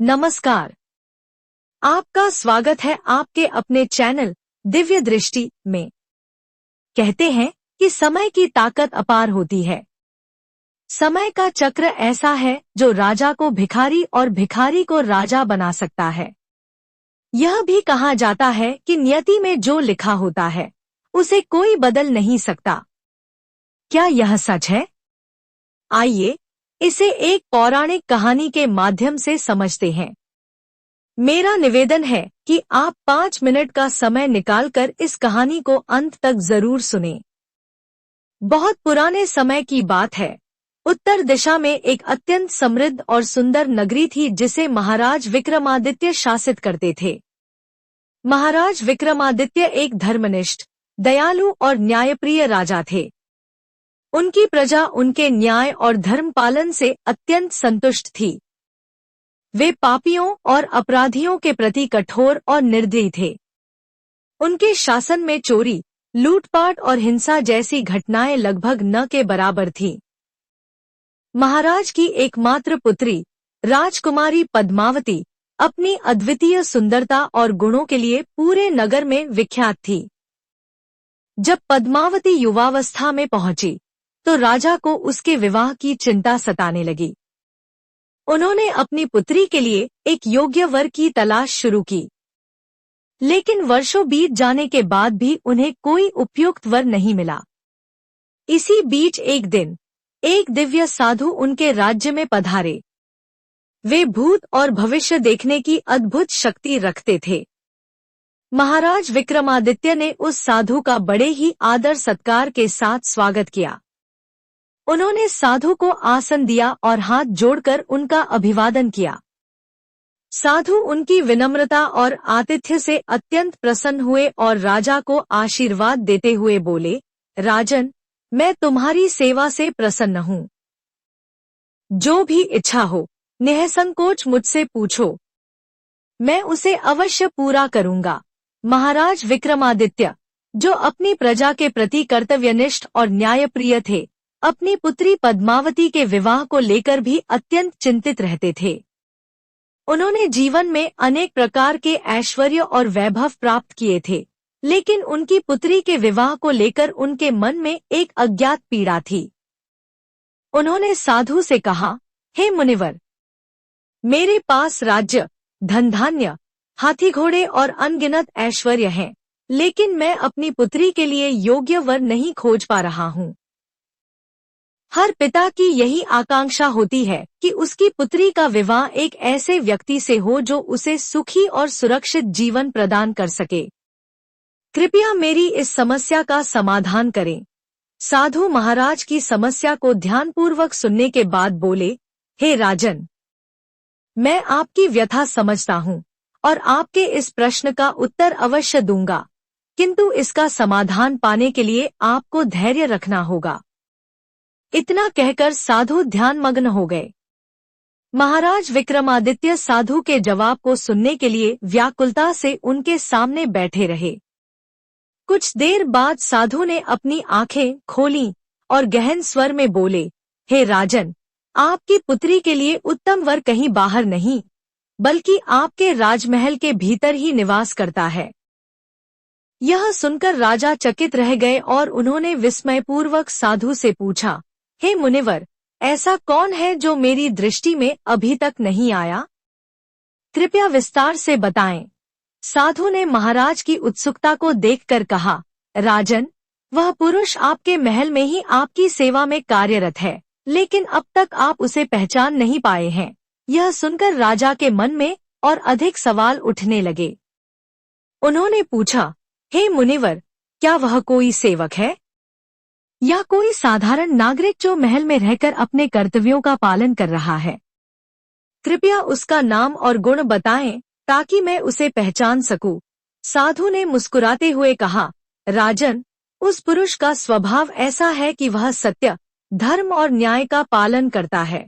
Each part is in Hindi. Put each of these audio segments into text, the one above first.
नमस्कार। आपका स्वागत है आपके अपने चैनल दिव्य दृष्टि में। कहते हैं कि समय की ताकत अपार होती है। समय का चक्र ऐसा है जो राजा को भिखारी और भिखारी को राजा बना सकता है। यह भी कहा जाता है कि नियति में जो लिखा होता है उसे कोई बदल नहीं सकता। क्या यह सच है? आइए इसे एक पौराणिक कहानी के माध्यम से समझते हैं। मेरा निवेदन है कि आप 5 मिनट का समय निकालकर इस कहानी को अंत तक जरूर सुनें। बहुत पुराने समय की बात है। उत्तर दिशा में एक अत्यंत समृद्ध और सुंदर नगरी थी जिसे महाराज विक्रमादित्य शासित करते थे। महाराज विक्रमादित्य एक धर्मनिष्ठ, दयालु और न्यायप्रिय राजा थे। उनकी प्रजा उनके न्याय और धर्म पालन से अत्यंत संतुष्ट थी। वे पापियों और अपराधियों के प्रति कठोर और निर्दयी थे। उनके शासन में चोरी, लूटपाट और हिंसा जैसी घटनाएं लगभग न के बराबर थीं। महाराज की एकमात्र पुत्री राजकुमारी पद्मावती अपनी अद्वितीय सुंदरता और गुणों के लिए पूरे नगर में विख्यात थी। जब पद्मावती युवावस्था में पहुंची तो राजा को उसके विवाह की चिंता सताने लगी। उन्होंने अपनी पुत्री के लिए एक योग्य वर की तलाश शुरू की, लेकिन वर्षों बीत जाने के बाद भी उन्हें कोई उपयुक्त वर नहीं मिला। इसी बीच एक दिन एक दिव्य साधु उनके राज्य में पधारे। वे भूत और भविष्य देखने की अद्भुत शक्ति रखते थे। महाराज विक्रमादित्य ने उस साधु का बड़े ही आदर सत्कार के साथ स्वागत किया। उन्होंने साधु को आसन दिया और हाथ जोड़कर उनका अभिवादन किया। साधु उनकी विनम्रता और आतिथ्य से अत्यंत प्रसन्न हुए और राजा को आशीर्वाद देते हुए बोले, राजन, मैं तुम्हारी सेवा से प्रसन्न हूँ। जो भी इच्छा हो निःसंकोच मुझसे पूछो, मैं उसे अवश्य पूरा करूँगा। महाराज विक्रमादित्य, जो अपनी प्रजा के प्रति कर्तव्यनिष्ठ और न्यायप्रिय थे, अपनी पुत्री पद्मावती के विवाह को लेकर भी अत्यंत चिंतित रहते थे। उन्होंने जीवन में अनेक प्रकार के ऐश्वर्य और वैभव प्राप्त किए थे, लेकिन उनकी पुत्री के विवाह को लेकर उनके मन में एक अज्ञात पीड़ा थी। उन्होंने साधु से कहा, हे मुनिवर, मेरे पास राज्य, धन धान्य, हाथी घोड़े और अनगिनत ऐश्वर्य हैं, लेकिन मैं अपनी पुत्री के लिए योग्य वर नहीं खोज पा रहा हूँ। हर पिता की यही आकांक्षा होती है कि उसकी पुत्री का विवाह एक ऐसे व्यक्ति से हो जो उसे सुखी और सुरक्षित जीवन प्रदान कर सके। कृपया मेरी इस समस्या का समाधान करें। साधु महाराज की समस्या को ध्यानपूर्वक सुनने के बाद बोले, हे राजन, मैं आपकी व्यथा समझता हूँ और आपके इस प्रश्न का उत्तर अवश्य दूंगा, किंतु इसका समाधान पाने के लिए आपको धैर्य रखना होगा। इतना कहकर साधु ध्यानमग्न हो गए। महाराज विक्रमादित्य साधु के जवाब को सुनने के लिए व्याकुलता से उनके सामने बैठे रहे। कुछ देर बाद साधु ने अपनी आंखें खोलीं और गहन स्वर में बोले, हे राजन, आपकी पुत्री के लिए उत्तम वर कहीं बाहर नहीं, बल्कि आपके राजमहल के भीतर ही निवास करता है। यह सुनकर राजा चकित रह गए और उन्होंने विस्मयपूर्वक साधु से पूछा, हे मुनिवर, ऐसा कौन है जो मेरी दृष्टि में अभी तक नहीं आया? कृपया विस्तार से बताएं। साधु ने महाराज की उत्सुकता को देखकर कहा, राजन, वह पुरुष आपके महल में ही आपकी सेवा में कार्यरत है, लेकिन अब तक आप उसे पहचान नहीं पाए हैं। यह सुनकर राजा के मन में और अधिक सवाल उठने लगे। उन्होंने पूछा, हे मुनिवर, क्या वह कोई सेवक है या कोई साधारण नागरिक जो महल में रहकर अपने कर्तव्यों का पालन कर रहा है? कृपया उसका नाम और गुण बताएं ताकि मैं उसे पहचान सकूं। साधु ने मुस्कुराते हुए कहा, राजन, उस पुरुष का स्वभाव ऐसा है कि वह सत्य, धर्म और न्याय का पालन करता है।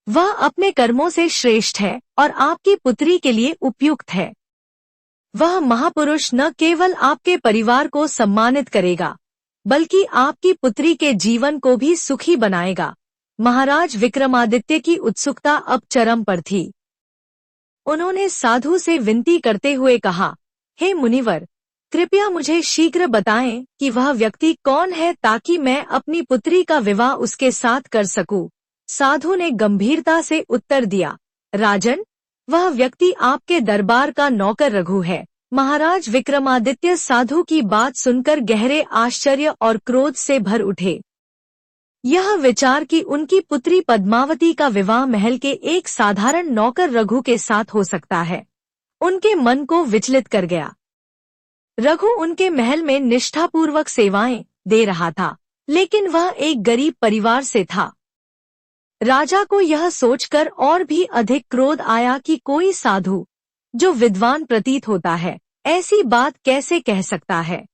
वह अपने कर्मों से श्रेष्ठ है और आपकी पुत्री के लिए उपयुक्त है। वह महापुरुष न केवल आपके परिवार को सम्मानित करेगा, बल्कि आपकी पुत्री के जीवन को भी सुखी बनाएगा। महाराज विक्रमादित्य की उत्सुकता अब चरम पर थी। उन्होंने साधु से विनती करते हुए कहा, हे मुनिवर, कृपया मुझे शीघ्र बताएं कि वह व्यक्ति कौन है ताकि मैं अपनी पुत्री का विवाह उसके साथ कर सकूं। साधु ने गंभीरता से उत्तर दिया, राजन, वह व्यक्ति आपके दरबार का नौकर रघु है। महाराज विक्रमादित्य साधु की बात सुनकर गहरे आश्चर्य और क्रोध से भर उठे। यह विचार कि उनकी पुत्री पद्मावती का विवाह महल के एक साधारण नौकर रघु के साथ हो सकता है, उनके मन को विचलित कर गया। रघु उनके महल में निष्ठापूर्वक सेवाएं दे रहा था, लेकिन वह एक गरीब परिवार से था। राजा को यह सोचकर और भी अधिक क्रोध आया कि कोई साधु, जो विद्वान प्रतीत होता है, ऐसी बात कैसे कह सकता है।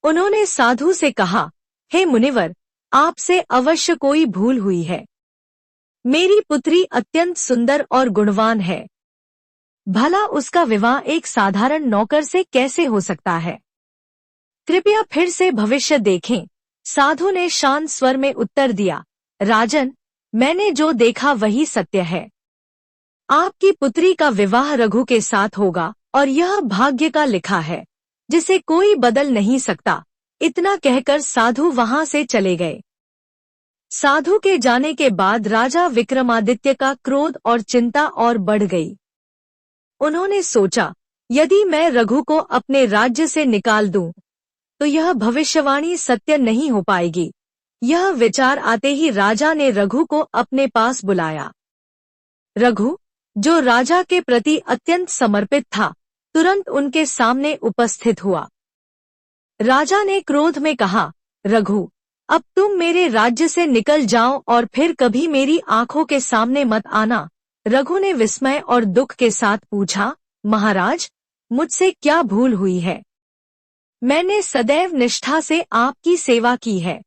उन्होंने साधु से कहा, हे मुनिवर, आपसे अवश्य कोई भूल हुई है। मेरी पुत्री अत्यंत सुंदर और गुणवान है, भला उसका विवाह एक साधारण नौकर से कैसे हो सकता है? कृपया फिर से भविष्य देखें। साधु ने शांत स्वर में उत्तर दिया, राजन, मैंने जो देखा वही सत्य है। आपकी पुत्री का विवाह रघु के साथ होगा और यह भाग्य का लिखा है, जिसे कोई बदल नहीं सकता। इतना कहकर साधु वहां से चले गए। साधु के जाने के बाद राजा विक्रमादित्य का क्रोध और चिंता और बढ़ गई। उन्होंने सोचा, यदि मैं रघु को अपने राज्य से निकाल दूं, तो यह भविष्यवाणी सत्य नहीं हो पाएगी। यह विचार आते ही राजा ने रघु को अपने पास बुलाया। रघु, जो राजा के प्रति अत्यंत समर्पित था, तुरंत उनके सामने उपस्थित हुआ। राजा ने क्रोध में कहा, रघु, अब तुम मेरे राज्य से निकल जाओ और फिर कभी मेरी आंखों के सामने मत आना। रघु ने विस्मय और दुख के साथ पूछा, महाराज, मुझसे क्या भूल हुई है? मैंने सदैव निष्ठा से आपकी सेवा की है।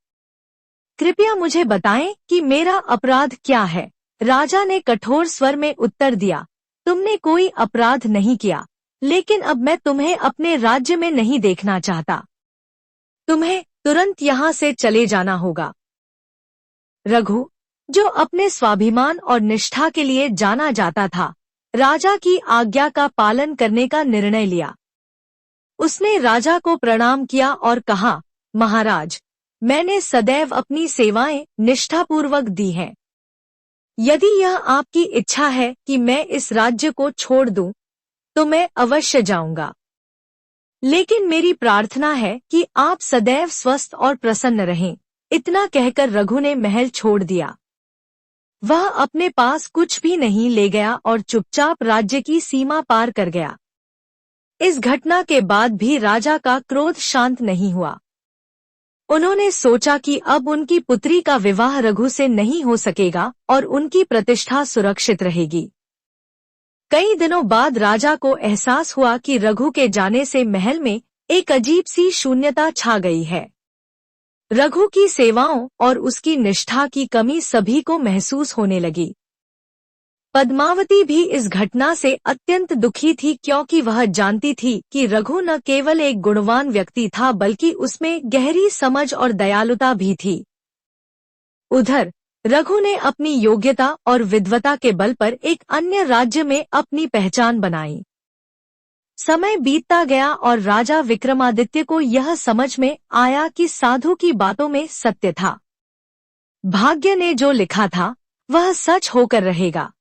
कृपया मुझे बताएं कि मेरा अपराध क्या है। राजा ने कठोर स्वर में उत्तर दिया, तुमने कोई अपराध नहीं किया, लेकिन अब मैं तुम्हें अपने राज्य में नहीं देखना चाहता। तुम्हें तुरंत यहाँ से चले जाना होगा। रघु, जो अपने स्वाभिमान और निष्ठा के लिए जाना जाता था, राजा की आज्ञा का पालन करने का निर्णय लिया। उसने राजा को प्रणाम किया और कहा, महाराज, मैंने सदैव अपनी सेवाएं निष्ठापूर्वक दी हैं। यदि यह आपकी इच्छा है कि मैं इस राज्य को छोड़ दूं, तो मैं अवश्य जाऊंगा। लेकिन मेरी प्रार्थना है कि आप सदैव स्वस्थ और प्रसन्न रहें। इतना कहकर रघु ने महल छोड़ दिया। वह अपने पास कुछ भी नहीं ले गया और चुपचाप राज्य की सीमा पार कर गया। इस घटना के बाद भी राजा का क्रोध शांत नहीं हुआ। उन्होंने सोचा कि अब उनकी पुत्री का विवाह रघु से नहीं हो सकेगा और उनकी प्रतिष्ठा सुरक्षित रहेगी। कई दिनों बाद राजा को एहसास हुआ कि रघु के जाने से महल में एक अजीब सी शून्यता छा गई है। रघु की सेवाओं और उसकी निष्ठा की कमी सभी को महसूस होने लगी। पद्मावती भी इस घटना से अत्यंत दुखी थी, क्योंकि वह जानती थी कि रघु न केवल एक गुणवान व्यक्ति था, बल्कि उसमें गहरी समझ और दयालुता भी थी। उधर रघु ने अपनी योग्यता और विद्वता के बल पर एक अन्य राज्य में अपनी पहचान बनाई। समय बीतता गया और राजा विक्रमादित्य को यह समझ में आया कि साधु की बातों में सत्य था। भाग्य ने जो लिखा था वह सच होकर रहेगा।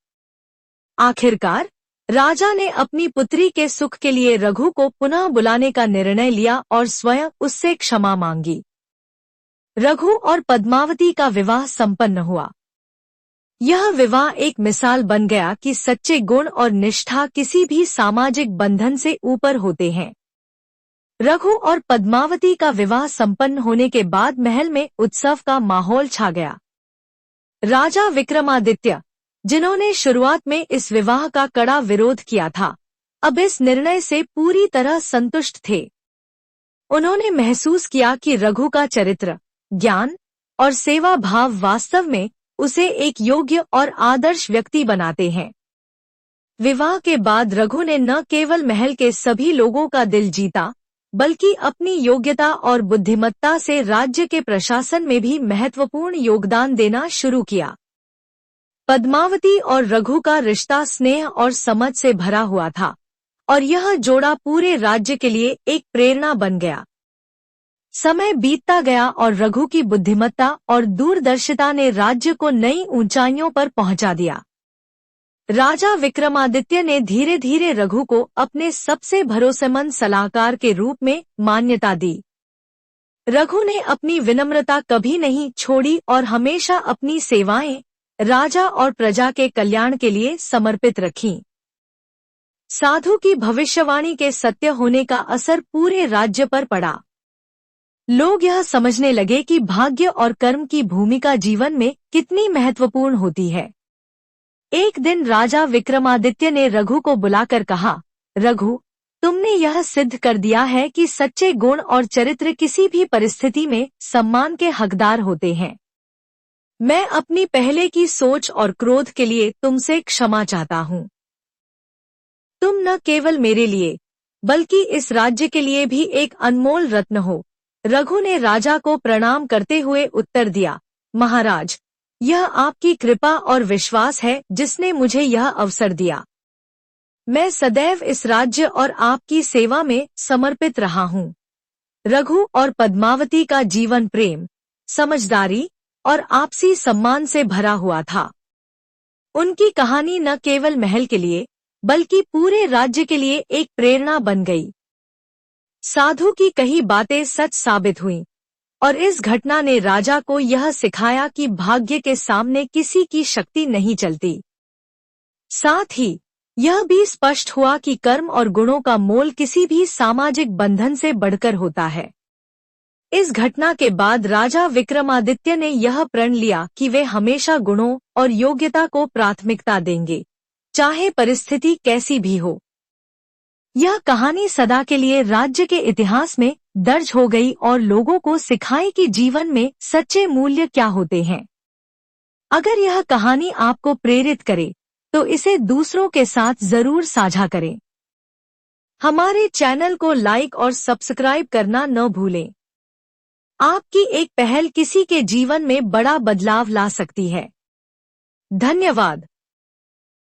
आखिरकार राजा ने अपनी पुत्री के सुख के लिए रघु को पुनः बुलाने का निर्णय लिया और स्वयं उससे क्षमा मांगी। रघु और पद्मावती का विवाह संपन्न हुआ। यह विवाह एक मिसाल बन गया कि सच्चे गुण और निष्ठा किसी भी सामाजिक बंधन से ऊपर होते हैं। रघु और पद्मावती का विवाह संपन्न होने के बाद महल में उत्सव का माहौल छा गया। राजा विक्रमादित्य, जिन्होंने शुरुआत में इस विवाह का कड़ा विरोध किया था, अब इस निर्णय से पूरी तरह संतुष्ट थे। उन्होंने महसूस किया कि रघु का चरित्र, ज्ञान और सेवा भाव वास्तव में उसे एक योग्य और आदर्श व्यक्ति बनाते हैं। विवाह के बाद रघु ने न केवल महल के सभी लोगों का दिल जीता, बल्कि अपनी योग्यता और बुद्धिमत्ता से राज्य के प्रशासन में भी महत्वपूर्ण योगदान देना शुरू किया। पद्मावती और रघु का रिश्ता स्नेह और समझ से भरा हुआ था और यह जोड़ा पूरे राज्य के लिए एक प्रेरणा बन गया। समय बीतता गया और रघु की बुद्धिमत्ता और दूरदर्शिता ने राज्य को नई ऊंचाइयों पर पहुंचा दिया। राजा विक्रमादित्य ने धीरे धीरे रघु को अपने सबसे भरोसेमंद सलाहकार के रूप में मान्यता दी। रघु ने अपनी विनम्रता कभी नहीं छोड़ी और हमेशा अपनी सेवाएं राजा और प्रजा के कल्याण के लिए समर्पित रखीं। साधु की भविष्यवाणी के सत्य होने का असर पूरे राज्य पर पड़ा। लोग यह समझने लगे कि भाग्य और कर्म की भूमिका जीवन में कितनी महत्वपूर्ण होती है। एक दिन राजा विक्रमादित्य ने रघु को बुलाकर कहा, रघु, तुमने यह सिद्ध कर दिया है कि सच्चे गुण और चरित्र किसी भी परिस्थिति में सम्मान के हकदार होते हैं। मैं अपनी पहले की सोच और क्रोध के लिए तुमसे क्षमा चाहता हूँ। तुम न केवल मेरे लिए बल्कि इस राज्य के लिए भी एक अनमोल रत्न हो। रघु ने राजा को प्रणाम करते हुए उत्तर दिया, महाराज, यह आपकी कृपा और विश्वास है जिसने मुझे यह अवसर दिया। मैं सदैव इस राज्य और आपकी सेवा में समर्पित रहा हूँ। रघु और पद्मावती का जीवन प्रेम, समझदारी और आपसी सम्मान से भरा हुआ था। उनकी कहानी न केवल महल के लिए बल्कि पूरे राज्य के लिए एक प्रेरणा बन गई। साधु की कही बातें सच साबित हुईं और इस घटना ने राजा को यह सिखाया कि भाग्य के सामने किसी की शक्ति नहीं चलती। साथ ही यह भी स्पष्ट हुआ कि कर्म और गुणों का मोल किसी भी सामाजिक बंधन से बढ़कर होता है। इस घटना के बाद राजा विक्रमादित्य ने यह प्रण लिया कि वे हमेशा गुणों और योग्यता को प्राथमिकता देंगे, चाहे परिस्थिति कैसी भी हो। यह कहानी सदा के लिए राज्य के इतिहास में दर्ज हो गई और लोगों को सिखाई कि जीवन में सच्चे मूल्य क्या होते हैं। अगर यह कहानी आपको प्रेरित करे तो इसे दूसरों के साथ जरूर साझा करें। हमारे चैनल को लाइक और सब्सक्राइब करना न भूलें। आपकी एक पहल किसी के जीवन में बड़ा बदलाव ला सकती है। धन्यवाद।